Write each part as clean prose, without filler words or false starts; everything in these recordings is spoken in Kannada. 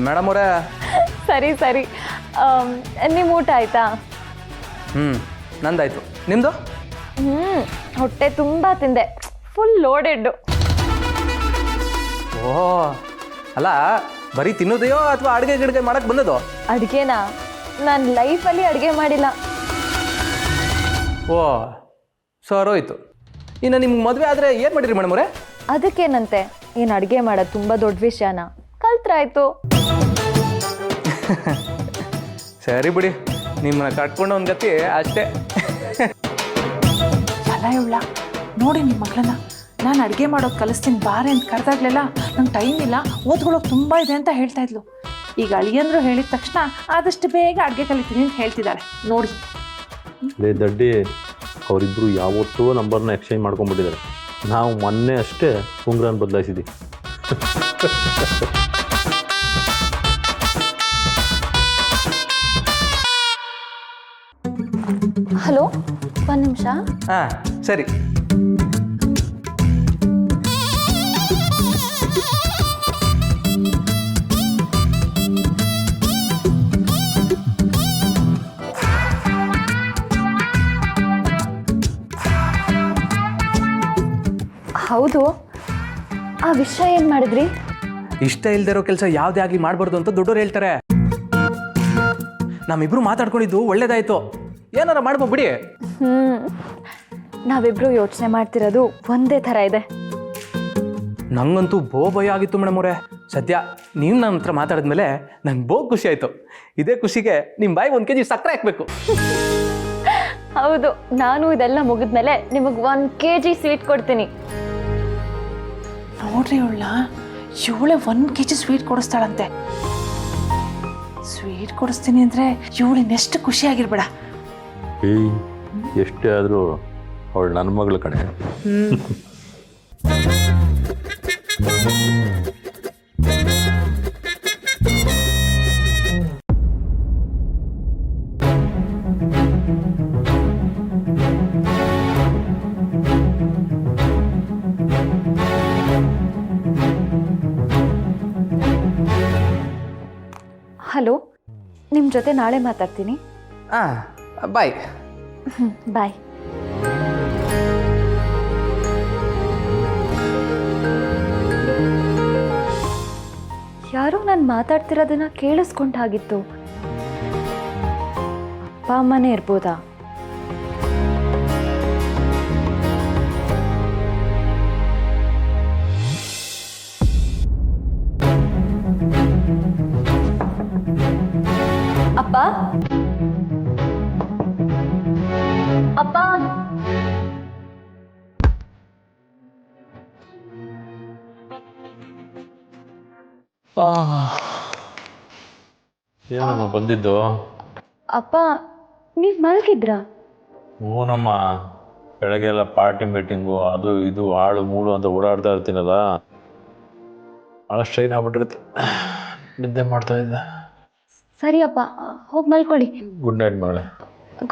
ಮೇಡಮ್ ಅವರೇ. ಸರಿ ಸರಿ, ನಿಮ್ಮ ಊಟ ಆಯಿತಾ? ನಂದಾಯ್ತು, ನಿಮ್ಮದು? ಹೊಟ್ಟೆ ತುಂಬ ತಿಂದೆ, ಫುಲ್ ಲೋಡೆಡ್ಡು. ಓಹ್, ಅಲ್ಲ ಬರೀ ತಿನ್ನೋದೆಯೋ ಅಥವಾ ಅಡುಗೆ ಗಿಡ್ಗೆ ಮಾಡಕ್ಕೆ ಬಂದದೋ? ಅಡುಗೆನಾ? ನಾನು ಲೈಫಲ್ಲಿ ಅಡುಗೆ ಮಾಡಿಲ್ಲ. ಓ ಸರೋಯ್ತು. ಇನ್ನು ನಿಮ್ಗೆ ಮದುವೆ ಆದರೆ ಏನು ಮಾಡಿರಿ ಮೇಡಮ್ ಅವರೇ? ಅದಕ್ಕೇನಂತೆ, ಏನು ಅಡುಗೆ ಮಾಡೋದು ತುಂಬ ದೊಡ್ಡ ವಿಷಯನ, ಕಲ್ತ್ರಾಯ್ತು. ಸರಿ ಬಿಡಿ, ನಿಮ್ಮನ್ನ ಕಟ್ಕೊಂಡು ಒಂದು ಗತಿ ಅಷ್ಟೇ. ಎಲ್ಲ ಇವಳ ನೋಡಿ ನಿಮ್ಮ ಮಗಳನ್ನ ನಾನು ಅಡುಗೆ ಮಾಡೋದು ಕಲಿಸ್ತೀನಿ ಬಾರೆ ಅಂತ ಕರೆದಾಗ್ಲೆಲ್ಲ ನಂಗೆ ಟೈಮ್ ಇಲ್ಲ, ಓದ್ಕೊಳ್ಳೋಕೆ ತುಂಬ ಇದೆ ಅಂತ ಹೇಳ್ತಾ ಇದ್ಲು. ಈಗ ಅಳಿಯಂದ್ರು ಹೇಳಿದ ತಕ್ಷಣ ಆದಷ್ಟು ಬೇಗ ಅಡುಗೆ ಕಲಿತೀನಿ ಅಂತ ಹೇಳ್ತಿದ್ದಾಳೆ ನೋಡಿ. ಲೇ ದಡ್ಡಿ, ಅವರಿಬ್ಬರು ಯಾವತ್ತೂ ನಂಬರ್ನ ಎಕ್ಸ್ಚೇಂಜ್ ಮಾಡ್ಕೊಂಡ್ಬಿಟ್ಟಿದ್ದಾರೆ. ನಾವು ಮೊನ್ನೆ ಅಷ್ಟೇ ಉಂಗ್ರನ ಬದಲಾಯಿಸಿದ್ವಿ. ಹಲೋ, ಒಂದು ನಿಮಿಷ. ಹಾಂ ಸರಿ. ಹೌದು, ಆ ವಿಷಯ ಏನು ಮಾಡಿದ್ರಿ? ಇಷ್ಟ ಇಲ್ದಿರೋ ಕೆಲಸ ಯಾವುದೇ ಆಗಲಿ ಮಾಡಬಾರ್ದು ಅಂತ ದೊಡ್ಡೋರು ಹೇಳ್ತಾರೆ. ನಮ್ಮಿಬ್ರು ಮಾತಾಡ್ಕೊಂಡಿದ್ದು ಒಳ್ಳೇದಾಯ್ತು, ಏನಾರ ಮಾಡ್ಬೋಬಿಡಿ. ನಾವಿಬ್ರು ಯೋಚನೆ ಮಾಡ್ತಿರೋದು ಒಂದೇ ಥರ ಇದೆ. ನಂಗಂತೂ ಭಯ ಆಗಿತ್ತು ಮೇಡಮ್ ಅವರೇ. ಸದ್ಯ ನೀವು ನನ್ನ ಹತ್ರ ಮಾತಾಡಿದ್ಮೇಲೆ ನಂಗೆ ಖುಷಿ ಆಯಿತು. ಇದೇ ಖುಷಿಗೆ ನಿಮ್ಮ ಬಾಯಿಗೆ 1 kg ಸಕ್ಕರೆ ಹಾಕಬೇಕು. ಹೌದು, ನಾನು ಇದೆಲ್ಲ ಮುಗಿದ್ಮೇಲೆ ನಿಮಗೆ 1 kg ಸ್ವೀಟ್ ಕೊಡ್ತೀನಿ. ನೋಡ್ರಿ ಇವಳೆ 1 kg ಸ್ವೀಟ್ ಕೊಡಿಸ್ತಾಳಂತೆ. ಸ್ವೀಟ್ ಕೊಡಿಸ್ತೀನಿ ಅಂದರೆ ಇವಳಿನೆಷ್ಟು ಖುಷಿಯಾಗಿರ್ಬೇಡ. ಏಯ್, ಎಷ್ಟೇ ಆದರೂ ಅವಳು ನನ್ನ ಮಗಳ ಕಣೆ. ಹಲೋ, ನಿಮ್ಮ ಜೊತೆ ನಾಳೆ ಮಾತಾಡ್ತೀನಿ. ಹಾಂ ಬಾಯ್. ಬಾಯ್. ಯಾರೋ ನಾನು ಮಾತಾಡ್ತಿರೋದನ್ನ ಕೇಳಿಸ್ಕೊಂಡ ಹಾಗಿತ್ತು. ಅಪ್ಪ ಅಮ್ಮನೇ ಇರ್ಬೋದಾ? ಅಪ್ಪ, ಅಪ್ಪ, ಏನಮ್ಮ ಬಂದಿದ್ದು? ಅಪ್ಪ ನೀವು ಮಲಗಿದ್ರಾ? ಹ್ಞೂನಮ್ಮ, ಬೆಳಗ್ಗೆಲ್ಲ ಪಾರ್ಟಿ ಮೀಟಿಂಗು ಅದು ಇದು ಆಳು ಮೂಳು ಅಂತ ಓಡಾಡ್ತಾ ಇರ್ತೀನಲ್ಲ, ಭಾಳ ಸ್ಟ್ರೈನ್ ಆಗ್ಬಿಟ್ಟಿರುತ್ತೆ, ನಿದ್ದೆ ಮಾಡ್ತಾ ಇದ್ದೆ. ಸರಿ ಅಪ್ಪ, ಹೋಗಿ ಮಲ್ಕೊಳ್ಳಿ. ಗುಡ್ ನೈಟ್ ಮಗಳೇ.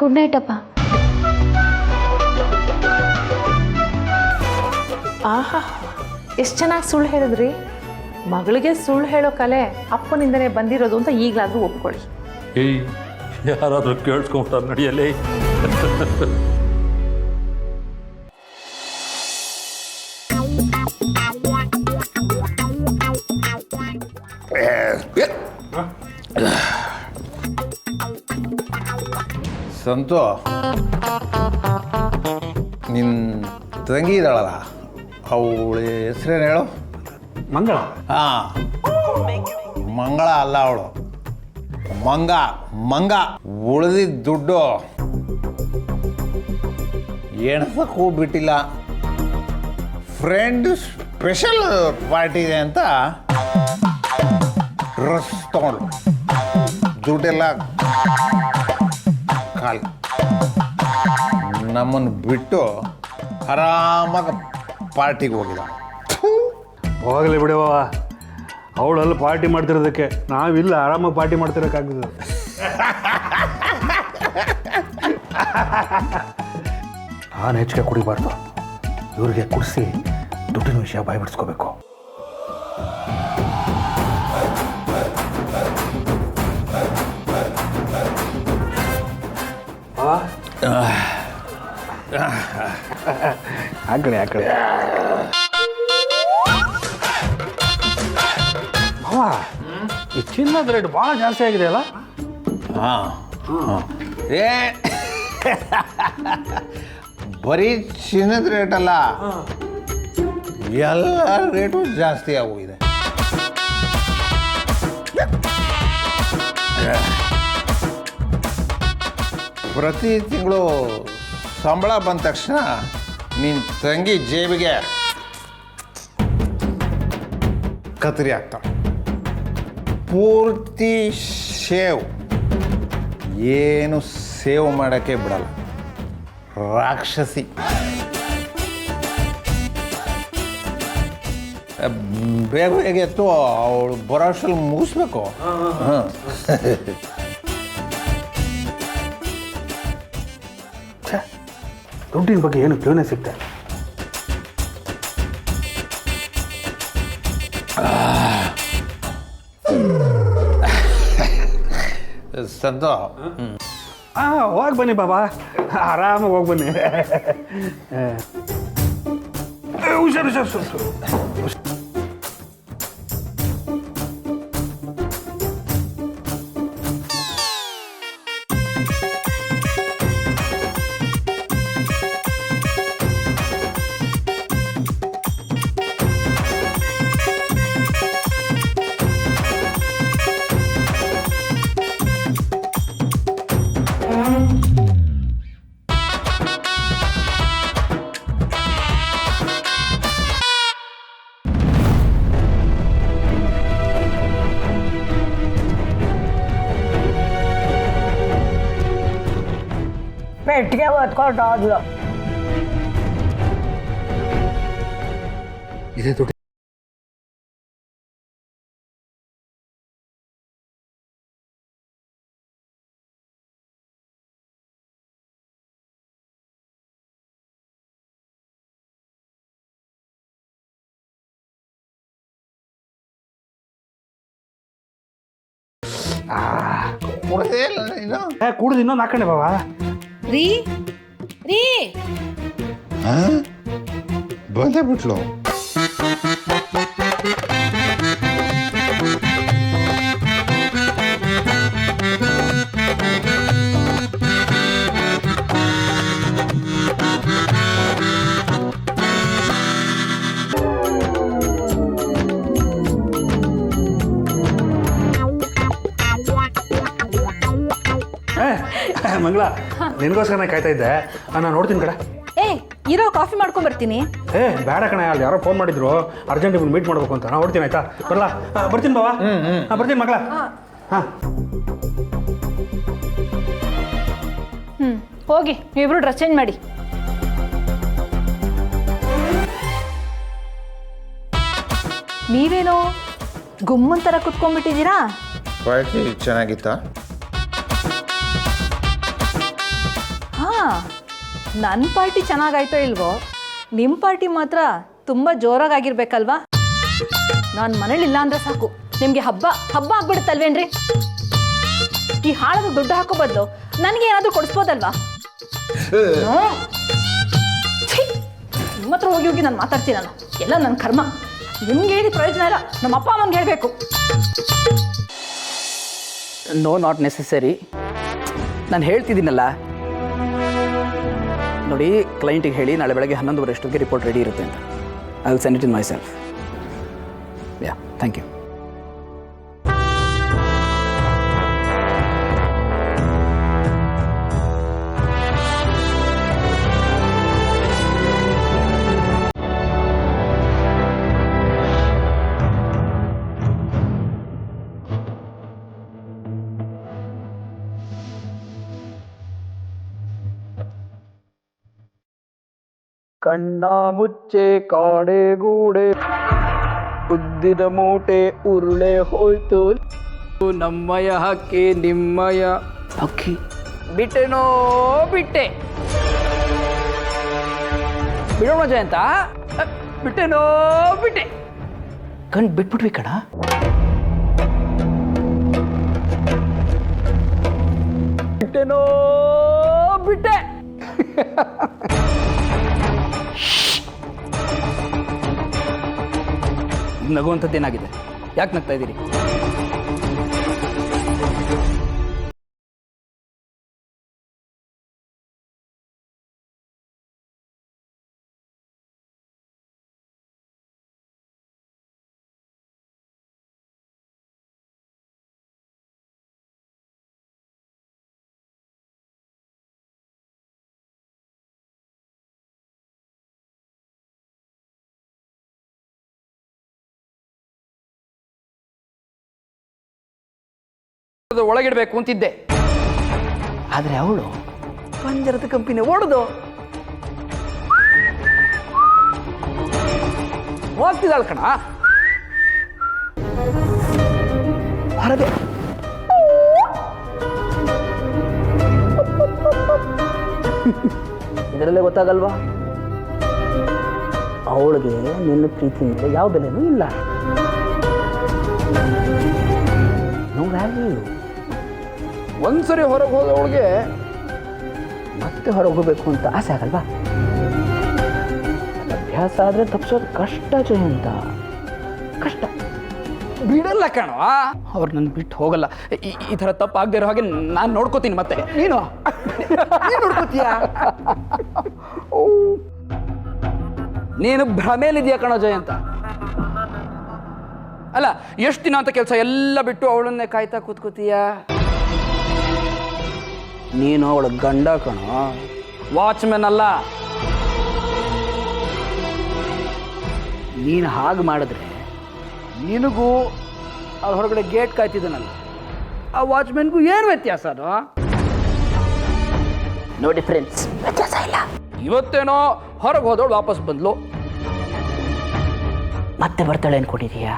ಗುಡ್ ನೈಟ್ ಅಪ್ಪ. ಆಹಾ, ಎಷ್ಟು ಚೆನ್ನಾಗಿ ಸುಳ್ಳು ಹೇಳಿದ್ರಿ. ಮಗಳಿಗೆ ಸುಳ್ಳು ಹೇಳೋ ಕಲೆ ಅಪ್ಪನಿಂದನೇ ಬಂದಿರೋದು ಅಂತ ಈಗಲಾದರೂ ಒಪ್ಕೊಳ್ಳಿ. ಏಯ್, ಯಾರಾದರೂ ಕೇಳಿಸ್ಕೊಂಡ್ರೆ ನಡೆಯಲೇ. ಸಂತು, ನಿನ್ನ ತಂಗಿ ಇದ್ದಾಳಲ್ಲ, ಅವಳ ಹೆಸ್ರೇನು ಹೇಳು? ಮಂಗಳ. ಹಾಂ, ಮಂಗಳ ಅಲ್ಲ ಅವಳು, ಮಂಗ. ಉಳಿದಿದ್ದ ದುಡ್ಡು ಎಣ್ಸಕ್ಕೆ ಹೋಗ್ಬಿಟ್ಟಿಲ್ಲ. ಫ್ರೆಂಡ್ ಸ್ಪೆಷಲ್ ಪಾರ್ಟಿಗೆ ಅಂತ ಡ್ರೆಸ್ ತಗೊಂಡು ದುಡ್ಡೆಲ್ಲ ಖಾಲಿ. ನಮ್ಮನ್ನು ಬಿಟ್ಟು ಆರಾಮಾಗಿ ಪಾರ್ಟಿಗೆ ಹೋಗಿದ. ಹೋಗಲಿ ಬಿಡುವ, ಅವಳಲ್ಲಿ ಪಾರ್ಟಿ ಮಾಡ್ತಿರೋದಕ್ಕೆ ನಾವಿಲ್ಲ ಆರಾಮಾಗಿ ಪಾರ್ಟಿ ಮಾಡ್ತಿರೋಕ್ಕಾಗ್ತದೆ. ನಾನು ಹೆಚ್ಚಿಗೆ ಕುಡಿಬಾರ್ದು, ಇವ್ರಿಗೆ ಕುಡಿಸಿ ದುಡ್ಡಿನ ವಿಷಯ ಬಾಯಿ ಬಿಡಿಸ್ಕೋಬೇಕು. ಆ ಕಡೆ ಮಾವ ಈ ಚಿನ್ನದ ರೇಟ್ ಭಾಳ ಜಾಸ್ತಿ ಆಗಿದೆ ಅಲ್ಲ? ಹಾಂ ಏ ಬರೀ ಚಿನ್ನದ ರೇಟ್ ಅಲ್ಲ, ಎಲ್ಲ ರೇಟು ಜಾಸ್ತಿ ಆಗೋಗಿದೆ. ಪ್ರತಿ ತಿಂಗಳು ಸಂಬಳ ಬಂದ ತಕ್ಷಣ ನಿನ್ನ ತಂಗಿ ಜೇಬಿಗೆ ಕತ್ತರಿ ಆಗ್ತಾಳೆ. ಪೂರ್ತಿ ಶೇವ್, ಏನು ಸೇವ್ ಮಾಡೋಕ್ಕೆ ಬಿಡಲ್ಲ. ರಾಕ್ಷಸಿ. ಬೇಗ ಬೇಗ ಎತ್ತು, ಅವಳು ಬರೋ ಅಷ್ಟರಲ್ಲಿ ಮುಗಿಸ್ಬೇಕು. ಹಾಂ ದುಡ್ಡಿನ ಬಗ್ಗೆ ಏನು ಕ್ಲೂನೇ ಸಿಗ್ತಾ ಇಲ್ಲ. ಸಂತೋ, ಹೋಗಿ ಬನ್ನಿ ಬಾಬಾ, ಆರಾಮಾಗಿ ಹೋಗಿ ಬನ್ನಿ. ಹುಷಾರು. ಪೆಟ್ಟಿಗೆ ಹೊತ್ಕೊಂಡು ಹೋದ್ಲು. ಇದೇ ದುಡ್ಡು. ಕುಡ್ದೇ ಇಲ್ಲ ನೀನು? ಕುಡ್ದು ಇನ್ನೊಂದು ಹಾಕೊಂಡೆ ಬಾಬಾ. ರೀ ಬಂದೇ ಬಿಟ್ಲು. ಮಂಗಳ, ನಿನಗೋಸ್ಕರ ಕಾಯ್ತಾ ಇದ್ದೆ. ನಾನು ನೋಡ್ತೀನಿ ಕಡೆ. ಇರೋ ಕಾಫಿ ಮಾಡ್ಕೊಂಡ್ ಬರ್ತೀನಿ. ಬೇಡ ಕಣೆ, ಅಲ್ಲಿ ಯಾರೋ ಫೋನ್ ಮಾಡಿದ್ರು, ಅರ್ಜೆಂಟ್ ಇವ್ನು ಮೀಟ್ ಮಾಡ್ಬೇಕು ಅಂತ. ನಾನು ನೋಡ್ತೀನಿ, ಆಯ್ತಾ? ಬರಲ್ಲ? ಬರ್ತೀನಿ ಬಾವಾ. ಬರ್ತೀನಿ ಮಗಳ. ಹಾಂ ಹೋಗಿ ನೀವಿಬ್ರು ಡ್ರೆಸ್ ಚೇಂಜ್ ಮಾಡಿ. ನೀವೇನೋ ಗುಮ್ಮನ್ ಥರ ಕುತ್ಕೊಂಡ್ಬಿಟ್ಟಿದ್ದೀರಾ? ಪಾರ್ಟಿ ಚೆನ್ನಾಗಿತ್ತಾ? ಹಾಂ, ನನ್ನ ಪಾರ್ಟಿ ಚೆನ್ನಾಗಾಯ್ತೋ ಇಲ್ವೋ, ನಿಮ್ಮ ಪಾರ್ಟಿ ಮಾತ್ರ ತುಂಬ ಜೋರಾಗಿರ್ಬೇಕಲ್ವಾ? ನಾನು ಮನೇಲಿಲ್ಲ ಅಂದರೆ ಸಾಕು, ನಿಮಗೆ ಹಬ್ಬ ಆಗ್ಬಿಡುತ್ತಲ್ವೇನ್ರಿ? ಈ ಹಾಳದ ದುಡ್ಡು ಹಾಕೋ ಬದಲು ನನಗೆ ಏನಾದರೂ ಕೊಡಿಸ್ಬೋದಲ್ವಾ? ನಿಮ್ಮ ಹತ್ರ ಹೋಗಿ ನಾನು ಮಾತಾಡ್ತೀನಿ. ನಾನು ಎಲ್ಲ ನನ್ನ ಕರ್ಮ. ನಿಮ್ಗೆ ಹೇಳಿ ಪ್ರಯೋಜನ ಇಲ್ಲ, ನಮ್ಮ ಅಪ್ಪ ಅಮ್ಮನಿಗೆ ಹೇಳಬೇಕು. No, not necessary. ನಾನು ಹೇಳ್ತಿದ್ದೀನಲ್ಲ ನೋಡಿ, ಕ್ಲೈಂಟಿಗೆ ಹೇಳಿ ನಾಳೆ ಬೆಳಗ್ಗೆ 11:30 ರಿಪೋರ್ಟ್ ರೆಡಿ ಇರುತ್ತೆ ಅಂತ. I will send it in my self. Yeah, thank you. ಕಣ್ಣ ಮುಚ್ಚೆ ಕಾಡೆಗೂಡೆ ಉದ್ದಿನ ಮೂಟೆ ಉರುಳೆ ಹೋಯ್ತು, ನಮ್ಮಯ ಹಕ್ಕಿ ನಿಮ್ಮಯ ಹಕ್ಕಿ ಬಿಟ್ಟೆನೋ ಬಿಟ್ಟೆ. ಬಿಡೋಣ ಜಯಂತ, ಬಿಟ್ಟೆನೋ ಬಿಟ್ಟೆ. ಕಣ್ ಬಿಟ್ಬಿಟ್ವಿ ಕಣ. ಬಿಟ್ಟೆನೋ ಬಿಟ್ಟೆ. ನಗುವಂಥದ್ದೇನಾಗಿದೆ? ಯಾಕೆ ನಗ್ತಾ ಇದ್ದೀರಿ? ಒಳಗಿಡಬೇಕು ಅಂತಿದ್ದೆ, ಆದರೆ ಅವಳು ಪಂಜರದ ಕಂಪಿನ ಓಡೋದು ಹೋಗ್ತಿದ್ದಾಳ ಕಣ ಹೊರಗೆ. ಇದರಲ್ಲೇ ಗೊತ್ತಾಗಲ್ವಾ ಅವಳಿಗೆ ನಿನ್ನ ಪ್ರೀತಿ ಮೇಲೆ ಯಾವ ಬೆಲೆನೂ ಇಲ್ಲ. No value. ಒಂದ್ಸರಿ ಹೊರಗೆ ಹೋದವಳಿಗೆ ಮತ್ತೆ ಹೊರಗೆ ಹೋಗಬೇಕು ಅಂತ ಆಸೆ ಆಗಲ್ವಾ? ಅಭ್ಯಾಸ ಆದರೆ ತಪ್ಪಿಸೋದು ಕಷ್ಟ ಜಯಂತ, ಕಷ್ಟ. ಬಿಡಲ್ಲ ಕಣೋ ಅವ್ರು ನನ್ನ ಬಿಟ್ಟು ಹೋಗಲ್ಲ. ಈ ಥರ ತಪ್ಪು ಆಗದೆ ಇರೋ ಹಾಗೆ ನಾನು ನೋಡ್ಕೋತೀನಿ. ಮತ್ತೆ ನೀನು ನೋಡ್ಕೋತೀಯ? ನೀನು ಭ್ರಮೇಲಿದೆಯಾ ಕಣೋ ಜಯಂತ. ಅಲ್ಲ, ಎಷ್ಟು ದಿನ ಅಂತ ಕೆಲಸ ಎಲ್ಲ ಬಿಟ್ಟು ಅವಳನ್ನೇ ಕಾಯ್ತಾ ಕೂತ್ಕೋತೀಯ? ನೀನು ಅವಳ ಗಂಡ ಕಣೋ, ವಾಚ್ಮೆನ್ ಅಲ್ಲ. ನೀನು ಹಾಗೆ ಮಾಡಿದ್ರೆ ನಿನಗೂ ಅವ್ರ ಹೊರಗಡೆ ಗೇಟ್ ಕಾಯ್ತಿದ್ದಾನಲ್ಲ ಆ ವಾಚ್ಮೆನ್ಗೂ ಏನು ವ್ಯತ್ಯಾಸ? ಅದು ನೋ ಡಿಫರೆನ್ಸ್, ವ್ಯತ್ಯಾಸ ಇಲ್ಲ. ಇವತ್ತೇನೋ ಹೊರಗೆ ಹೋದವಳು ವಾಪಸ್ ಬಂದ್ಲು, ಮತ್ತೆ ಬರ್ತಾಳೆ ಅನ್ಕೊಂಡಿದೀಯಾ?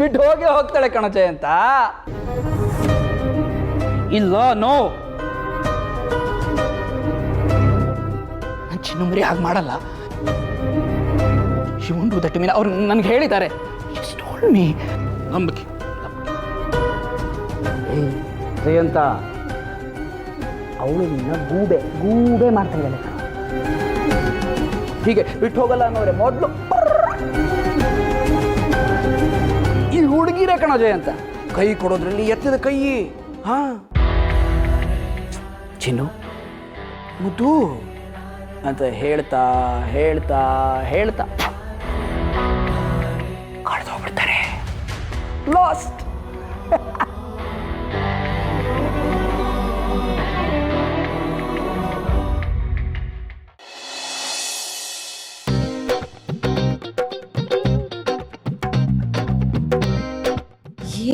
ಬಿಟ್ಟು ಹೋಗಿ ಹೋಗ್ತಾಳೆ ಕಣ ಜಯಂತ. ಇಲ್ಲ, ನೋ, ನಾನು ಚಿನ್ನಮರಿ ಹಾಗೆ ಮಾಡಲ್ಲ. She won't do that to me. ಅವ್ರು ನನಗೆ ಹೇಳಿದ್ದಾರೆ. Just told me. ನಂಬಿಕೆ ಜಯಂತ, ಅವಳು ನಿನ್ನ ಗೂಬೆ ಮಾಡ್ತಾ ಇದ್ದಾಳೆ ಕಣ. ಹೀಗೆ ಬಿಟ್ಟು ಹೋಗಲ್ಲ ಅನ್ನೋರೆ ಮೊದಲು ಈ ಹುಡುಗಿರೇ ಕಣ ಜಯಂತ. ಕೈ ಕೊಡೋದ್ರಲ್ಲಿ ಎತ್ತಿದ ಕೈ. ಹಾ ಚಿನ್ನು ಮುದ್ದು ಅಂತ ಹೇಳ್ತಾ ಹೇಳ್ತಾ ಹೇಳ್ತಾ ಕಳೆದೋಗ್ಬಿಡ್ತಾರೆ. ಲಾಸ್ಟ್.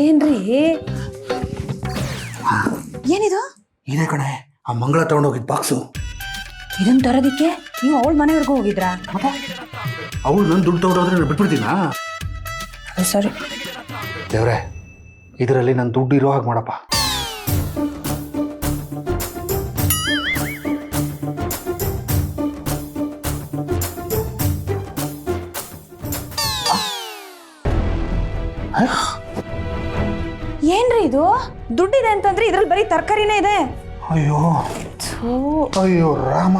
ಏನ್ರಿ ಏನಿದು? ಇದೇ ಕಣೆ ಆ ಮಂಗಳ ತಗೊಂಡೋಗಿದ್ ಬಾಕ್ಸು. ಇದನ್ನ ತರೋದಿಕ್ಕೆ ನೀವು ಅವಳ ಮನೆವರೆಗೂ ಹೋಗಿದ್ರಾ? ಅವಳು ನನ್ನ ದುಡ್ಡು ತಗೊಂಡೋದ್ರೆ ಬಿಟ್ಬಿಡ್ತೀನಾ? ಸರಿ ದೇವ್ರೆ, ಇದರಲ್ಲಿ ನನ್ನ ದುಡ್ಡು ಇರೋ ಹಾಗೆ ಮಾಡಪ್ಪ. ಏನ್ರಿ ಇದು? ದುಡ್ಡಿದೆ ಅಂತಂದ್ರೆ ಇದ್ರಲ್ಲಿ ಬರೀ ತರಕಾರಿನೇ ಇದೆ. ಅಯ್ಯೋ ಅಯ್ಯೋ ರಾಮ,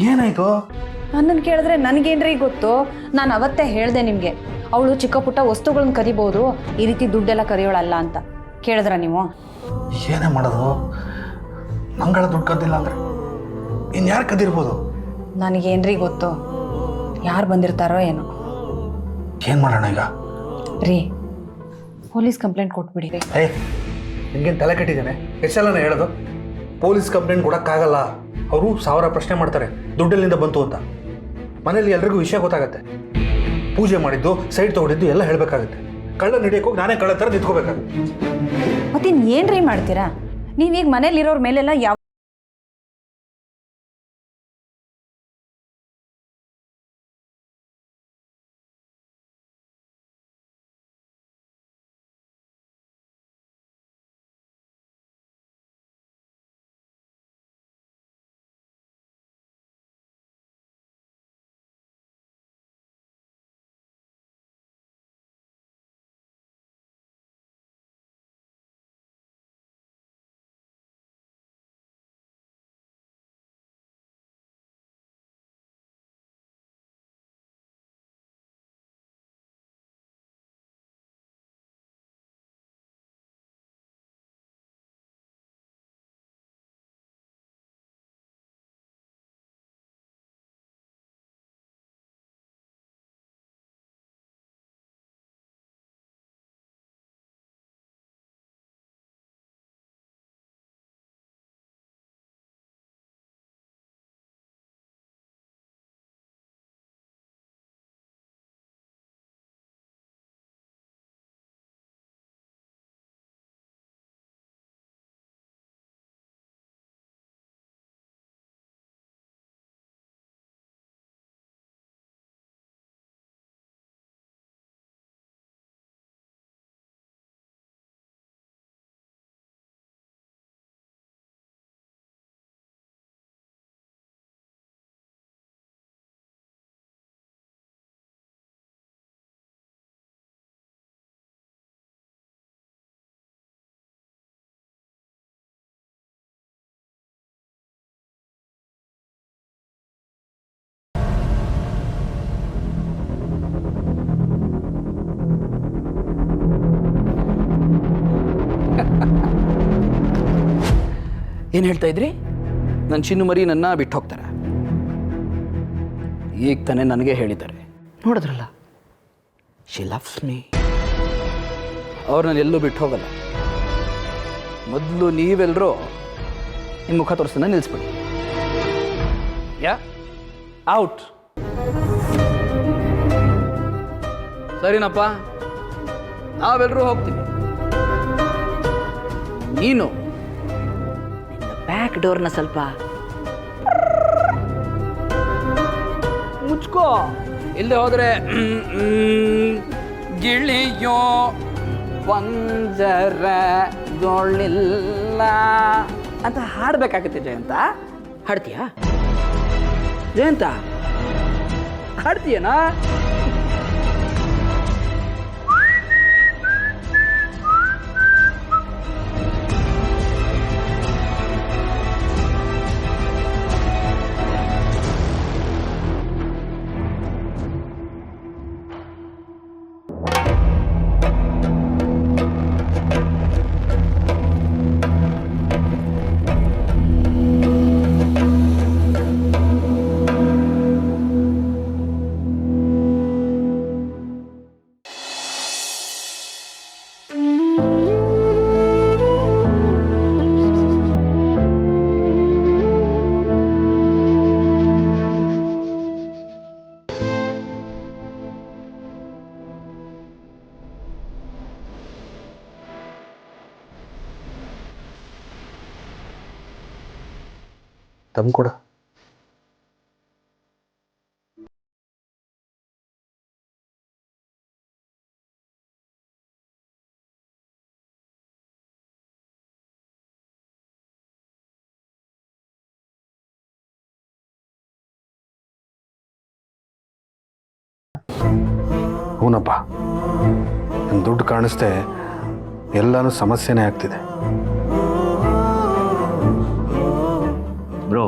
ಏನಾಯ್ತು? ನನ್ನನ್ನು ಕೇಳಿದ್ರೆ ನನಗೇನ್ರಿ ಗೊತ್ತು? ನಾನು ಅವತ್ತೇ ಹೇಳ್ದೆ ನಿಮಗೆ, ಅವಳು ಚಿಕ್ಕ ಪುಟ್ಟ ವಸ್ತುಗಳನ್ನ ಕದಿಬೋದು, ಈ ರೀತಿ ದುಡ್ಡೆಲ್ಲ ಕದಿಯೋಳಲ್ಲ ಅಂತ. ಕೇಳಿದ್ರ ನೀವು? ಏನೇ ಮಾಡೋದು? ಮಂಗಳ ದುಡ್ಡು ಕದ್ದಿಲ್ಲ ಅಂದ್ರೆ ಇನ್ಯಾರು ಕದಿರ್ಬೋದು? ನನಗೇನ್ರಿ ಗೊತ್ತು, ಯಾರು ಬಂದಿರ್ತಾರೋ ಏನೋ. ಏನು ಮಾಡೋಣ ಈಗ? ರೀ, ಪೊಲೀಸ್ ಕಂಪ್ಲೇಂಟ್ ಕೊಟ್ಬಿಡಿ. ಏಯ್, ನಿನ್ಗೇನು ತಲೆ ಕೆಟ್ಟಿದ್ದೇನೆ? ಎಷ್ಟೆಲ್ಲನೇ ಹೇಳೋದು? ಪೊಲೀಸ್ ಕಂಪ್ಲೇಂಟ್ ಕೊಡೋಕ್ಕಾಗಲ್ಲ. ಅವರು 1000 ಪ್ರಶ್ನೆ ಮಾಡ್ತಾರೆ, ದುಡ್ಡಲ್ಲಿಂದ ಬಂತು ಅಂತ. ಮನೇಲಿ ಎಲ್ರಿಗೂ ವಿಷಯ ಗೊತ್ತಾಗತ್ತೆ. ಪೂಜೆ ಮಾಡಿದ್ದು, ಸೈಡ್ ತೊಗೊಂಡಿದ್ದು ಎಲ್ಲ ಹೇಳಬೇಕಾಗತ್ತೆ. ಕಳ್ಳ ಹಿಡಿಯೋಕೆ ಹೋಗಿ ನಾನೇ ಕಳ್ಳ ಥರ ನಿಂತ್ಕೋಬೇಕಾಗುತ್ತೆ. ಮತ್ತಿನ್ನೇನ್ರಿ ಮಾಡ್ತೀರಾ? ನೀವೀಗ ಮನೇಲಿರೋರ ಮೇಲೆಲ್ಲ ಯಾವ ಏನು ಹೇಳ್ತಾ ಇದ್ರಿ? ನನ್ನ ಚಿನ್ನು ಮರಿ ನನ್ನ ಬಿಟ್ಟು ಹೋಗ್ತಾರೆ. ಈಗ ತಾನೇ ನನಗೆ ಹೇಳಿದ್ದಾರೆ, ನೋಡಿದ್ರಲ್ಲ, ಶಿ ಲವ್ಸ್ ಮೀ. ಅವ್ರನ್ನ ಎಲ್ಲೂ ಬಿಟ್ಟು ಹೋಗಲ್ಲ. ಮೊದಲು ನೀವೆಲ್ಲರೂ ನಿಮ್ಮ ಮುಖ ತೋರಿಸೋದನ್ನ ನಿಲ್ಲಿಸ್ಬಿಡಿ. ಯಾ ಔಟ್. ಸರಿನಪ್ಪ, ನಾವೆಲ್ಲರೂ ಹೋಗ್ತೀವಿ. ನೀನು ಬ್ಯಾಕ್ ಡೋರ್ನ ಸ್ವಲ್ಪ ಮುಚ್ಕೋ. ಇಲ್ಲದೆ ಹೋದ್ರೆ ಗಿಳಿಯೋ ಪಂಜರದೊಳಿಲ್ಲ ಅಂತ ಹಾಡ್ಬೇಕಾಗತ್ತೆ. ಜಯಂತ, ಹಾಡ್ತೀಯಾ? ಜಯಂತ, ಹಾಡ್ತೀಯನಾ? ತಮ್ಮ ಕೂಡ ಹೂನಪ್ಪ, ನನ್ನ ದುಡ್ಡು ಕಾಣಿಸ್ದೆ ಎಲ್ಲಾನು ಸಮಸ್ಯೆನೇ ಆಗ್ತಿದೆ. ಬ್ರೋ,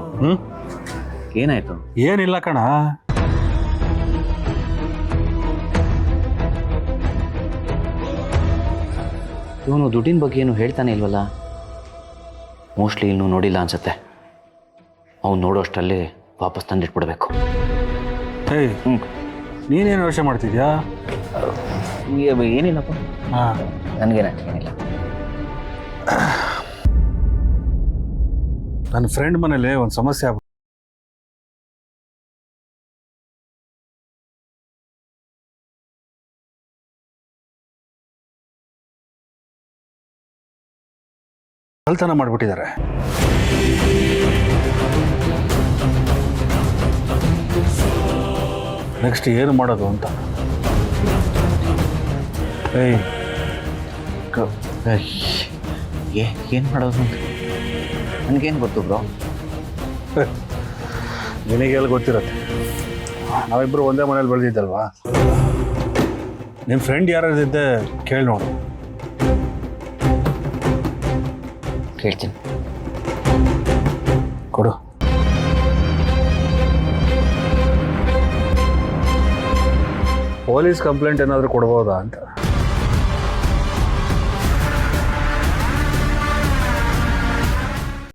ಏನಾಯ್ತು? ಏನಿಲ್ಲ ಕಣ, ಇವನು ದುಡ್ಡಿನ ಬಗ್ಗೆ ಏನು ಹೇಳ್ತಾನೆ ಇಲ್ವಲ್ಲ. ಮೋಸ್ಟ್ಲಿ ಇನ್ನೂ ನೋಡಿಲ್ಲ ಅನ್ಸುತ್ತೆ. ಅವ್ನು ನೋಡೋಷ್ಟರಲ್ಲಿ ವಾಪಸ್ ತಂದಿಟ್ಬಿಡ್ಬೇಕು. ಏಯ್, ನೀನೇನು ಯೋಚನೆ ಮಾಡ್ತಿದ್ಯಾ? ಏನಿಲ್ಲಪ್ಪ, ಹಾಂ, ನನಗೇನಿಲ್ಲ. ನನ್ನ ಫ್ರೆಂಡ್ ಮನೇಲಿ ಒಂದು ಸಮಸ್ಯೆ ಆಗ್ಬಿಟ್ಟು ಕಳ್ತನ ಮಾಡಿಬಿಟ್ಟಿದ್ದಾರೆ. ನೆಕ್ಸ್ಟ್ ಏನು ಮಾಡೋದು ಅಂತ. ಏಯ್, ಏನು ಮಾಡೋದು ಅಂತ ನನಗೇನು ಗೊತ್ತು ಬ್ರೋ. ನಿನಗೆಲ್ಲ ಗೊತ್ತಿರತ್ತೆ, ನಾವಿಬ್ಬರು ಒಂದೇ ಮನೇಲಿ ಬೆಳೆದಿದ್ದಲ್ವಾ. ನಿಮ್ಮ ಫ್ರೆಂಡ್ ಯಾರಿದ್ದೆ ಕೇಳಿ ನೋಡು. ಕೇಳ್ತೀನಿ, ಕೊಡು. ಪೊಲೀಸ್ ಕಂಪ್ಲೇಂಟ್ ಏನಾದರೂ ಕೊಡ್ಬೋದಾ ಅಂತ.